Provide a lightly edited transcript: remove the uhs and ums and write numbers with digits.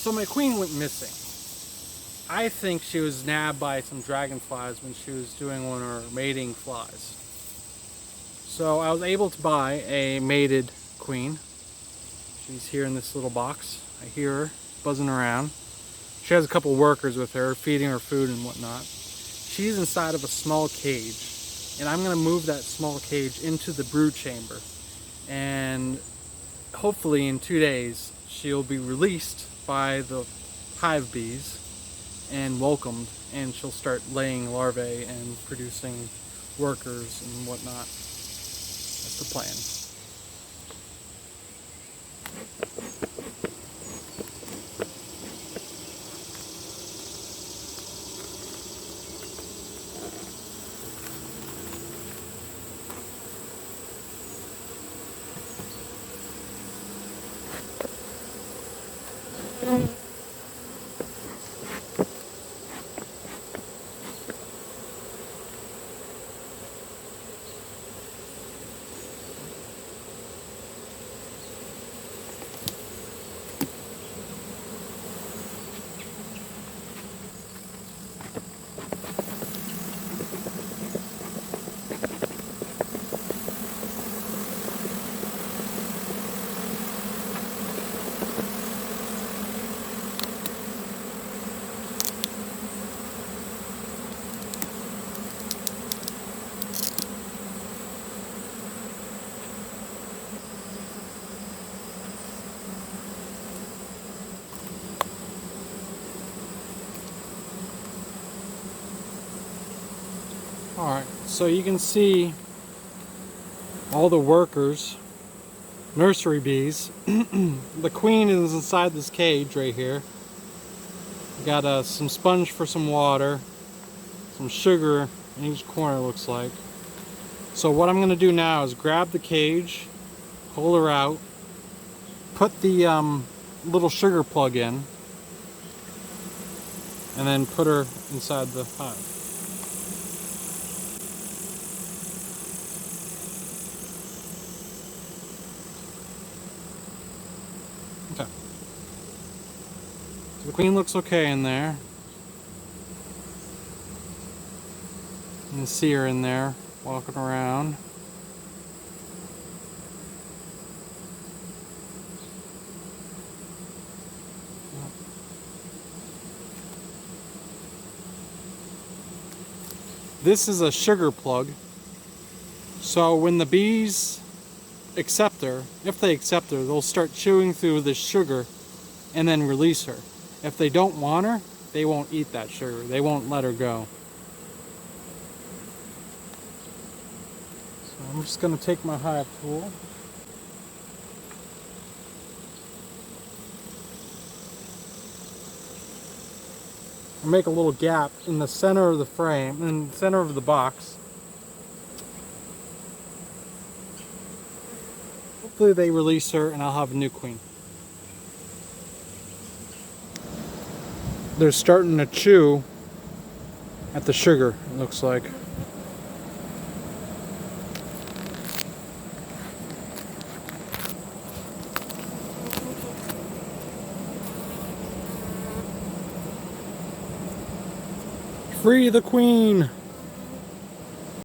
So my queen went missing. I think she was nabbed by some dragonflies when she was doing one of her mating flies. So I was able to buy a mated queen. She's here in this little box. I hear her buzzing around. She has a couple workers with her, feeding her food and whatnot. She's inside of a small cage, and I'm going to move that small cage into the brood chamber. And hopefully in 2 days, she'll be released by the hive bees and welcomed, and she'll start laying larvae and producing workers and whatnot. That's the plan. Alright, so you can see all the workers, nursery bees. The queen is inside this cage right here. Got some sponge for some water, some sugar in each corner, looks like. So what I'm going to do now is grab the cage, pull her out, put the little sugar plug in, and then put her inside the hive. Okay. So the queen looks okay in there. You can see her in there walking around. This is a sugar plug. So when the bees accept her, if they accept her, they'll start chewing through the sugar and then release her. If they don't want her, they won't eat that sugar. They won't let her go. So I'm just going to take my hive tool. And make a little gap in the center of the frame, in the center of the box. Hopefully they release her and I'll have a new queen. They're starting to chew at the sugar, it looks like. Free the queen!